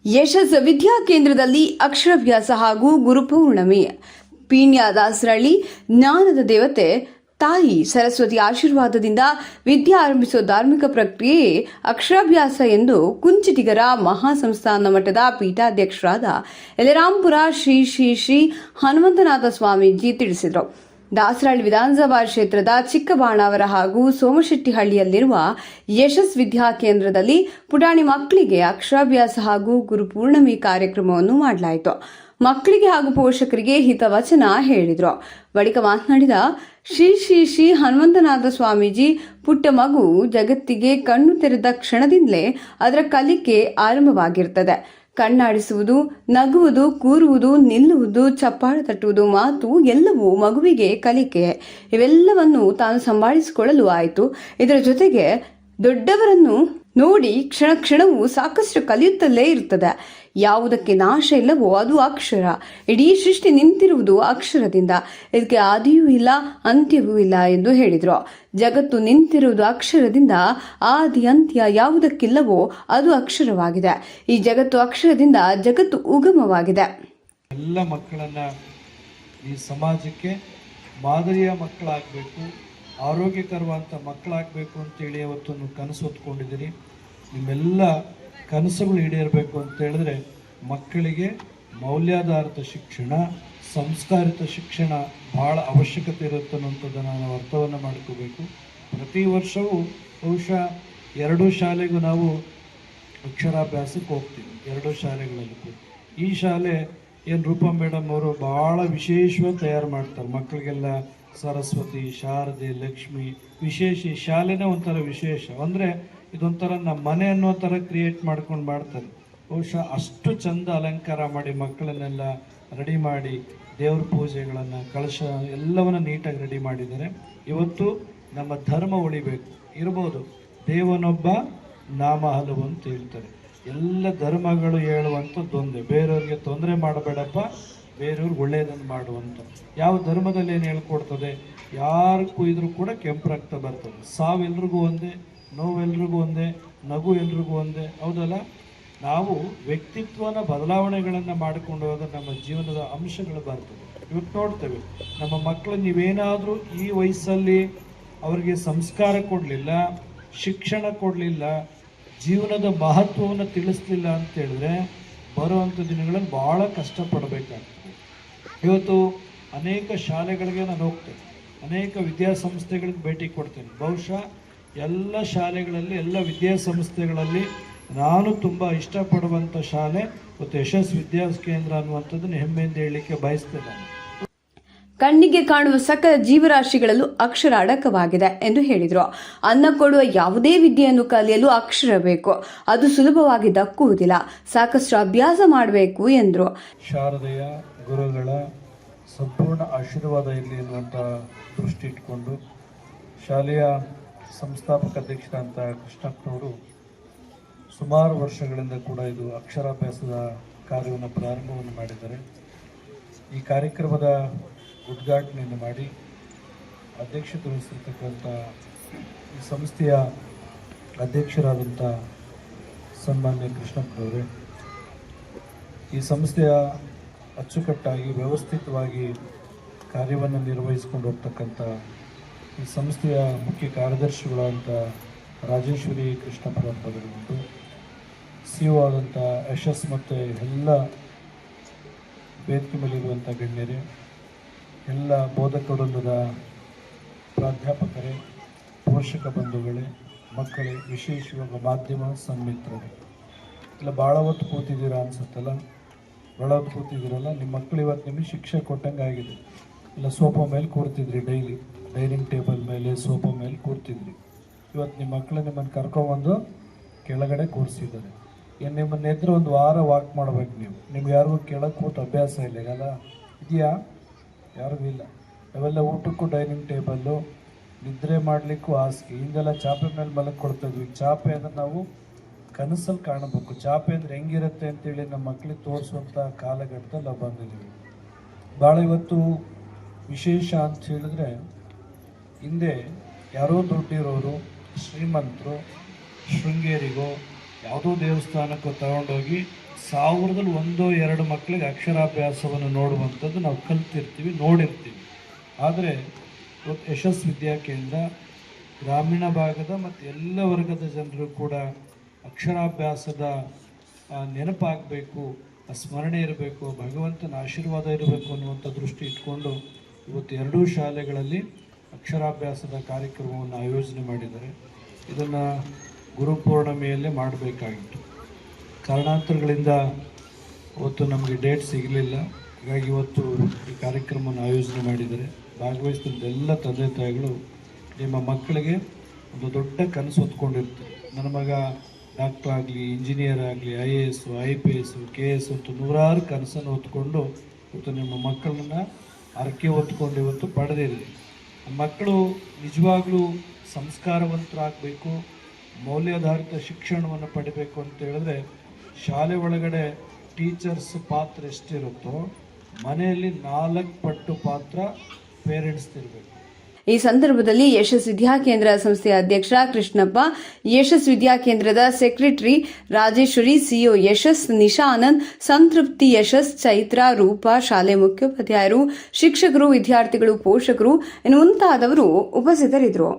ಯಶಸ್ ವಿದ್ಯಾ ಕೇಂದ್ರದಲ್ಲಿ ಅಕ್ಷರಾಭ್ಯಾಸ ಹಾಗೂ ಗುರುಪೂರ್ಣಿಮೆ. ಪೀಣ್ಯ ದಾಸರಳ್ಳಿ. ಜ್ಞಾನದ ದೇವತೆ ತಾಯಿ ಸರಸ್ವತಿ ಆಶೀರ್ವಾದದಿಂದ ವಿದ್ಯೆ ಆರಂಭಿಸುವ ಧಾರ್ಮಿಕ ಪ್ರಕ್ರಿಯೆ ಅಕ್ಷರಾಭ್ಯಾಸ ಎಂದು ಕುಂಚಿಟಿಗರ ಮಹಾಸಂಸ್ಥಾನ ಮಠದ ಪೀಠಾಧ್ಯಕ್ಷರಾದ ಯಲರಾಂಪುರ ಶ್ರೀ ಶ್ರೀ ಶ್ರೀ ಹನುಮಂತನಾಥ ಸ್ವಾಮೀಜಿ ತಿಳಿಸಿದರು. ದಾಸರಳ್ಳಿ ವಿಧಾನಸಭಾ ಕ್ಷೇತ್ರದ ಚಿಕ್ಕಬಾಣಾವರ ಹಾಗೂ ಸೋಮಶೆಟ್ಟಿಹಳ್ಳಿಯಲ್ಲಿರುವ ಯಶಸ್ ವಿದ್ಯಾ ಕೇಂದ್ರದಲ್ಲಿ ಪುಟಾಣಿ ಮಕ್ಕಳಿಗೆ ಅಕ್ಷರಾಭ್ಯಾಸ ಹಾಗೂ ಗುರುಪೂರ್ಣಿಮೆ ಕಾರ್ಯಕ್ರಮವನ್ನು ಮಾಡಲಾಯಿತು. ಮಕ್ಕಳಿಗೆ ಹಾಗೂ ಪೋಷಕರಿಗೆ ಹಿತವಚನ ಹೇಳಿದರು. ಬಳಿಕ ಮಾತನಾಡಿದ ಶ್ರೀ ಶ್ರೀ ಶ್ರೀ ಹನುಮಂತನಾಥ ಸ್ವಾಮೀಜಿ, ಪುಟ್ಟ ಮಗು ಜಗತ್ತಿಗೆ ಕಣ್ಣು ತೆರೆದ ಕ್ಷಣದಿಂದಲೇ ಅದರ ಕಲಿಕೆ ಆರಂಭವಾಗಿರುತ್ತದೆ. ಕಣ್ಣಾಡಿಸುವುದು, ನಗುವುದು, ಕೂರುವುದು, ನಿಲ್ಲುವುದು, ಚಪ್ಪಾಳೆ ತಟ್ಟುವುದು, ಮಾತು ಎಲ್ಲವೂ ಮಗುವಿಗೆ ಕಲಿಕೆ. ಇವೆಲ್ಲವನ್ನು ತಾನು ಸಂಭಾಳಿಸಿಕೊಳ್ಳಲು ಆಯಿತು. ಇದರ ಜೊತೆಗೆ ದೊಡ್ಡವರನ್ನು ನೋಡಿ ಕ್ಷಣ ಕ್ಷಣವೂ ಸಾಕಷ್ಟು ಕಲಿಯುತ್ತಲೇ ಇರುತ್ತದೆ. ಯಾವುದಕ್ಕೆ ನಾಶ ಇಲ್ಲವೋ ಅದು ಅಕ್ಷರ. ಇಡೀ ಸೃಷ್ಟಿ ನಿಂತಿರುವುದು ಅಕ್ಷರದಿಂದ. ಇದಕ್ಕೆ ಆದಿಯೂ ಇಲ್ಲ, ಅಂತ್ಯವೂ ಇಲ್ಲ ಎಂದು ಹೇಳಿದರು. ಜಗತ್ತು ನಿಂತಿರುವುದು ಅಕ್ಷರದಿಂದ. ಆದಿ ಅಂತ್ಯ ಯಾವುದಕ್ಕಿಲ್ಲವೋ ಅದು ಅಕ್ಷರವಾಗಿದೆ. ಈ ಜಗತ್ತು ಅಕ್ಷರದಿಂದ ಜಗತ್ತು ಉಗಮವಾಗಿದೆ. ಎಲ್ಲ ಮಕ್ಕಳನ್ನ ಈ ಸಮಾಜಕ್ಕೆ ಮಾದರಿಯ ಮಕ್ಕಳಾಗಬೇಕು, ಆರೋಗ್ಯಕರವಾದಂಥ ಮಕ್ಕಳಾಗಬೇಕು ಅಂತೇಳಿ ಅವತ್ತೊಂದು ಕನಸು ಹೊತ್ಕೊಂಡಿದ್ದೀರಿ. ನಿಮ್ಮೆಲ್ಲ ಕನಸುಗಳು ಈಡೇರಬೇಕು ಅಂತ ಹೇಳಿದ್ರೆ ಮಕ್ಕಳಿಗೆ ಮೌಲ್ಯಾಧಾರಿತ ಶಿಕ್ಷಣ, ಸಂಸ್ಕಾರಿತ ಶಿಕ್ಷಣ ಭಾಳ ಅವಶ್ಯಕತೆ ಇರುತ್ತೆ ಅನ್ನೋಂಥದ್ದನ್ನು ನಾವು ಅರ್ಥವನ್ನು ಮಾಡ್ಕೋಬೇಕು. ಪ್ರತಿ ವರ್ಷವೂ ಬಹುಶಃ 2 ಶಾಲೆಗೂ ನಾವು ಅಕ್ಷರಾಭ್ಯಾಸಕ್ಕೆ ಹೋಗ್ತೀವಿ, 2 ಶಾಲೆಗಳಲ್ಲಿ. ಈ ಶಾಲೆ ಏನು ರೂಪಾ ಮೇಡಮ್ ಅವರು ಭಾಳ ವಿಶೇಷವಾಗಿ ತಯಾರು ಮಾಡ್ತಾರೆ ಮಕ್ಕಳಿಗೆಲ್ಲ. ಸರಸ್ವತಿ, ಶಾರದೆ, ಲಕ್ಷ್ಮಿ ವಿಶೇಷ. ಈ ಶಾಲೆನೇ ಒಂಥರ ವಿಶೇಷ. ಅಂದರೆ ಇದೊಂಥರ ನಮ್ಮ ಮನೆ ಅನ್ನೋ ಥರ ಕ್ರಿಯೇಟ್ ಮಾಡ್ಕೊಂಡು ಮಾಡ್ತಾರೆ. ಬಹುಶಃ ಅಷ್ಟು ಚಂದ ಅಲಂಕಾರ ಮಾಡಿ ಮಕ್ಕಳನ್ನೆಲ್ಲ ರೆಡಿ ಮಾಡಿ ದೇವ್ರ ಪೂಜೆಗಳನ್ನು, ಕಳಶ ಎಲ್ಲವನ್ನ ನೀಟಾಗಿ ರೆಡಿ ಮಾಡಿದ್ದಾರೆ. ಇವತ್ತು ನಮ್ಮ ಧರ್ಮ ಉಳಿಬೇಕು. ಇರ್ಬೋದು, ದೇವನೊಬ್ಬ ನಾಮ ಹಲವು ಅಂತ ಹೇಳ್ತಾರೆ. ಎಲ್ಲ ಧರ್ಮಗಳು ಹೇಳುವಂಥದ್ದೊಂದೇ, ಬೇರೆಯವ್ರಿಗೆ ತೊಂದರೆ ಮಾಡಬೇಡಪ್ಪ, ಬೇರೆಯವ್ರಿಗೆ ಒಳ್ಳೆಯದನ್ನು ಮಾಡುವಂಥ. ಯಾವ ಧರ್ಮದಲ್ಲಿ ಏನು ಹೇಳ್ಕೊಡ್ತದೆ? ಯಾರು ಕುಯ್ದರೂ ಕೂಡ ಕೆಂಪು ರಕ್ತ ಬರ್ತದೆ. ಸಾವೆಲ್ರಿಗೂ ಒಂದೇ, ನೋವೆಲ್ರಿಗೂ ಒಂದೇ, ನಗು ಎಲ್ರಿಗೂ ಒಂದೇ, ಹೌದಲ್ಲ? ನಾವು ವ್ಯಕ್ತಿತ್ವನ ಬದಲಾವಣೆಗಳನ್ನು ಮಾಡಿಕೊಂಡು ಹೋದ ನಮ್ಮ ಜೀವನದ ಅಂಶಗಳು ಬರ್ತದೆ. ಇವತ್ತು ನೋಡ್ತೇವೆ ನಮ್ಮ ಮಕ್ಕಳು, ನೀವೇನಾದರೂ ಈ ವಯಸ್ಸಲ್ಲಿ ಅವರಿಗೆ ಸಂಸ್ಕಾರ ಕೊಡಲಿಲ್ಲ, ಶಿಕ್ಷಣ ಕೊಡಲಿಲ್ಲ, ಜೀವನದ ಮಹತ್ವವನ್ನು ತಿಳಿಸ್ಲಿಲ್ಲ ಅಂತ ಹೇಳಿದ್ರೆ ಬರುವಂಥ ದಿನಗಳಲ್ಲಿ ಭಾಳ ಕಷ್ಟಪಡಬೇಕಾಗ್ತದೆ. ಇವತ್ತು ಅನೇಕ ಶಾಲೆಗಳಿಗೆ ನಾನು ಹೋಗ್ತೇನೆ, ಅನೇಕ ವಿದ್ಯಾಸಂಸ್ಥೆಗಳಿಗೆ ಭೇಟಿ ಕೊಡ್ತೇನೆ. ಬಹುಶಃ ಎಲ್ಲ ಶಾಲೆಗಳಲ್ಲಿ, ಎಲ್ಲ ವಿದ್ಯಾಸಂಸ್ಥೆಗಳಲ್ಲಿ ನಾನು ತುಂಬ ಇಷ್ಟಪಡುವಂಥ ಶಾಲೆ ಮತ್ತು ಯಶಸ್ ವಿದ್ಯಾ ಕೇಂದ್ರ ಅನ್ನುವಂಥದ್ದನ್ನು ಹೆಮ್ಮೆಯಿಂದ ಹೇಳಲಿಕ್ಕೆ ಬಯಸ್ತೇನೆ. ಕಣ್ಣಿಗೆ ಕಾಣುವ ಸಕಲ ಜೀವರಾಶಿಗಳಲ್ಲೂ ಅಕ್ಷರ ಅಡಕವಾಗಿದೆ ಎಂದು ಹೇಳಿದರು. ಅನ್ನ ಕೊಡುವ ಯಾವುದೇ ವಿದ್ಯೆಯನ್ನು ಕಲಿಯಲು ಅಕ್ಷರ ಬೇಕು. ಅದು ಸುಲಭವಾಗಿ ದಕ್ಕುವುದಿಲ್ಲ. ಸಾಕಷ್ಟು ಅಭ್ಯಾಸ ಮಾಡಬೇಕು ಎಂದರು. ಶಾರದೆಯ ಗುರುಗಳ ಸಂಪೂರ್ಣ ಆಶೀರ್ವಾದ ಇರಲಿ ಎನ್ನುವಂಥ ದೃಷ್ಟಿ ಇಟ್ಕೊಂಡು ಶಾಲೆಯ ಸಂಸ್ಥಾಪಕ ಅಧ್ಯಕ್ಷರಂತ ಕೃಷ್ಣಪ್ಪನವರು ಸುಮಾರು ವರ್ಷಗಳಿಂದ ಕೂಡ ಇದು ಅಕ್ಷರಾಭ್ಯಾಸದ ಕಾರ್ಯವನ್ನು ಪ್ರಾರಂಭವನ್ನು ಮಾಡಿದ್ದಾರೆ. ಈ ಕಾರ್ಯಕ್ರಮದ ಉದ್ಘಾಟನೆಯನ್ನು ಮಾಡಿ ಅಧ್ಯಕ್ಷತೆ ವಹಿಸಿರ್ತಕ್ಕಂಥ ಈ ಸಂಸ್ಥೆಯ ಅಧ್ಯಕ್ಷರಾದಂಥ ಸನ್ಮಾನ್ಯ ಕೃಷ್ಣಪ್ಪನವರೇ, ಈ ಸಂಸ್ಥೆಯ ಅಚ್ಚುಕಟ್ಟಾಗಿ ವ್ಯವಸ್ಥಿತವಾಗಿ ಕಾರ್ಯವನ್ನು ನಿರ್ವಹಿಸಿಕೊಂಡು ಹೋಗ್ತಕ್ಕಂಥ ಈ ಸಂಸ್ಥೆಯ ಮುಖ್ಯ ಕಾರ್ಯದರ್ಶಿಗಳಾದಂಥ ರಾಜೇಶ್ವರಿ ಕೃಷ್ಣಪ್ಪನವರುಂಟು, CEO ಆದಂಥ ಯಶಸ್ ಮತ್ತು ಎಲ್ಲ ವೇದಿಕೆ ಮೇಲಿರುವಂಥ ಗಣ್ಯರೇ, ಎಲ್ಲ ಬೋಧಕ ವೃಂದದ ಪ್ರಾಧ್ಯಾಪಕರೇ, ಪೋಷಕ ಬಂಧುಗಳೇ, ಮಕ್ಕಳೇ, ವಿಶೇಷವಾಗಿ ಮಾಧ್ಯಮ ಸನ್ಮಿತ್ರರೇ, ಇಲ್ಲ ಭಾಳ ಹೊತ್ತು ಕೂತಿದ್ದೀರಾ ಅನ್ಸುತ್ತಲ್ಲ? ಭಾಳ ಹೊತ್ತು ಕೂತಿದ್ದೀರಲ್ಲ? ನಿಮ್ಮ ಮಕ್ಕಳು ಇವತ್ತು ನಿಮಗೆ ಶಿಕ್ಷೆ ಕೊಟ್ಟಂಗೆ ಆಗಿದೆ. ಇಲ್ಲ ಸೋಫಾ ಮೇಲೆ ಕೂರ್ತಿದ್ರಿ, ಡೈಲಿ ಡೈನಿಂಗ್ ಟೇಬಲ್ ಮೇಲೆ ಸೋಫಾ ಮೇಲೆ ಕೂರ್ತಿದ್ರಿ. ಇವತ್ತು ನಿಮ್ಮ ಮಕ್ಕಳು ನಿಮ್ಮನ್ನು ಕರ್ಕೊಂಬಂದು ಕೆಳಗಡೆ ಕೂರಿಸಿದ್ದಾರೆ. ಏನು ನಿಮ್ಮನ್ನ ಎದುರು ಒಂದು ವಾರ ವಾಕ್ ಮಾಡ್ಬೇಕು ನೀವು. ನಿಮ್ಗೆ ಯಾರಿಗೂ ಕೆಳಗೆ ಕೂತು ಅಭ್ಯಾಸ ಇಲ್ಲ, ಈಗಲ್ಲ ಇದೆಯಾ? ಯಾರಿಗೂ ಇಲ್ಲ. ನಾವೆಲ್ಲ ಊಟಕ್ಕೂ ಡೈನಿಂಗ್ ಟೇಬಲ್ಲು, ನಿದ್ರೆ ಮಾಡಲಿಕ್ಕೂ ಹಾಸಿಗೆ, ಹಿಂದೆಲ್ಲ ಚಾಪೆ ಮೇಲೆ ಮಲಗಿಕೊಡ್ತಿದ್ವಿ. ಚಾಪೆ ಅಂದರೆ ನಾವು ಕನಸಲ್ಲಿ ಕಾಣಬೇಕು. ಚಾಪೆ ಅಂದರೆ ಹೆಂಗಿರುತ್ತೆ ಅಂತೇಳಿ ನಮ್ಮ ಮಕ್ಕಳಿಗೆ ತೋರಿಸುವಂಥ ಕಾಲಘಟ್ಟದಲ್ಲಿ ನಾವು ಬಂದಿದ್ದೀವಿ. ಭಾಳ ಇವತ್ತು ವಿಶೇಷ ಅಂತ ಹೇಳಿದ್ರೆ, ಹಿಂದೆ ಯಾರೋ ದುಡ್ಡಿರೋರು, ಶ್ರೀಮಂತರು ಶೃಂಗೇರಿಗೋ ಯಾವುದೋ ದೇವಸ್ಥಾನಕ್ಕೂ ತಗೊಂಡೋಗಿ 1000ದಲ್ಲಿ 1-2 ಮಕ್ಕಳಿಗೆ ಅಕ್ಷರಾಭ್ಯಾಸವನ್ನು ನೋಡುವಂಥದ್ದು ನಾವು ಕಲ್ತಿರ್ತೀವಿ, ನೋಡಿರ್ತೀವಿ. ಆದರೆ ಇವತ್ತು ಯಶಸ್ ವಿದ್ಯಾಕೇಂದ್ರ ಗ್ರಾಮೀಣ ಭಾಗದ ಮತ್ತು ಎಲ್ಲ ವರ್ಗದ ಜನರು ಕೂಡ ಅಕ್ಷರಾಭ್ಯಾಸದ ನೆನಪಾಗಬೇಕು, ಸ್ಮರಣೆ ಇರಬೇಕು, ಭಗವಂತನ ಆಶೀರ್ವಾದ ಇರಬೇಕು ಅನ್ನುವಂಥ ದೃಷ್ಟಿ ಇಟ್ಕೊಂಡು ಇವತ್ತು 2 ಶಾಲೆಗಳಲ್ಲಿ ಅಕ್ಷರಾಭ್ಯಾಸದ ಕಾರ್ಯಕ್ರಮವನ್ನು ಆಯೋಜನೆ ಮಾಡಿದ್ದಾರೆ. ಇದನ್ನು ಗುರುಪೂರ್ಣಿಮೆಯಲ್ಲೇ ಮಾಡಬೇಕಾಗಿತ್ತು. ಕಾರಣಾಂತರಗಳಿಂದ ಇವತ್ತು ನಮಗೆ ಡೇಟ್ ಸಿಗಲಿಲ್ಲ. ಹಾಗಾಗಿ ಇವತ್ತು ಈ ಕಾರ್ಯಕ್ರಮವನ್ನು ಆಯೋಜನೆ ಮಾಡಿದ್ದಾರೆ. ಭಾಗವಹಿಸಿದ ಎಲ್ಲ ತಂದೆ ತಾಯಿಗಳು ನಿಮ್ಮ ಮಕ್ಕಳಿಗೆ ಒಂದು ದೊಡ್ಡ ಕನಸು ಹೊತ್ಕೊಂಡಿರ್ತಾರೆ. ನನ್ನ ಮಗ ಡಾಕ್ಟರ್ ಆಗಲಿ, ಇಂಜಿನಿಯರ್ ಆಗಲಿ, IAS, IPS, KS ಅಂತ 100 ಕನಸನ್ನು ಹೊತ್ಕೊಂಡು ಇವತ್ತು ನಿಮ್ಮ ಮಕ್ಕಳನ್ನ ಹರಕೆ ಹೊತ್ಕೊಂಡು ಇವತ್ತು ಪಡೆದಿರಿ. ಮಕ್ಕಳು ನಿಜವಾಗ್ಲೂ ಸಂಸ್ಕಾರವಂತರಾಗಬೇಕು, ಮೌಲ್ಯಾಧಾರಿತ ಶಿಕ್ಷಣವನ್ನು ಪಡಿಬೇಕು ಅಂತ ಹೇಳಿದ್ರೆ ಶಾಲೆ ಒಳಗಡೆ ಟೀಚರ್ಸ್ ಪಾತ್ರ ಎಷ್ಟಿರುತ್ತೋ ಮನೆಯಲ್ಲಿ 4 ಪಟ್ಟು ಪಾತ್ರ ಪೇರೆಂಟ್ಸ್ದಿರಬೇಕು. ಈ ಸಂದರ್ಭದಲ್ಲಿ ಯಶಸ್ ವಿದ್ಯಾಕೇಂದ್ರ ಸಂಸ್ಥೆಯ ಅಧ್ಯಕ್ಷ ಕೃಷ್ಣಪ್ಪ, ಯಶಸ್ ವಿದ್ಯಾಕೇಂದ್ರದ ಸೆಕ್ರೆಟರಿ ರಾಜೇಶ್ವರಿ, ಸಿಇಒ ಯಶಸ್, ನಿಶಾನಂದ್, ಸಂತೃಪ್ತಿ ಯಶಸ್, ಚೈತ್ರ, ರೂಪ, ಶಾಲೆ ಮುಖ್ಯೋಪಾಧ್ಯಾಯರು, ಶಿಕ್ಷಕರು, ವಿದ್ಯಾರ್ಥಿಗಳು, ಪೋಷಕರು ಇನ್ನು ಮುಂತಾದವರು ಉಪಸ್ಥಿತರಿದ್ದರು.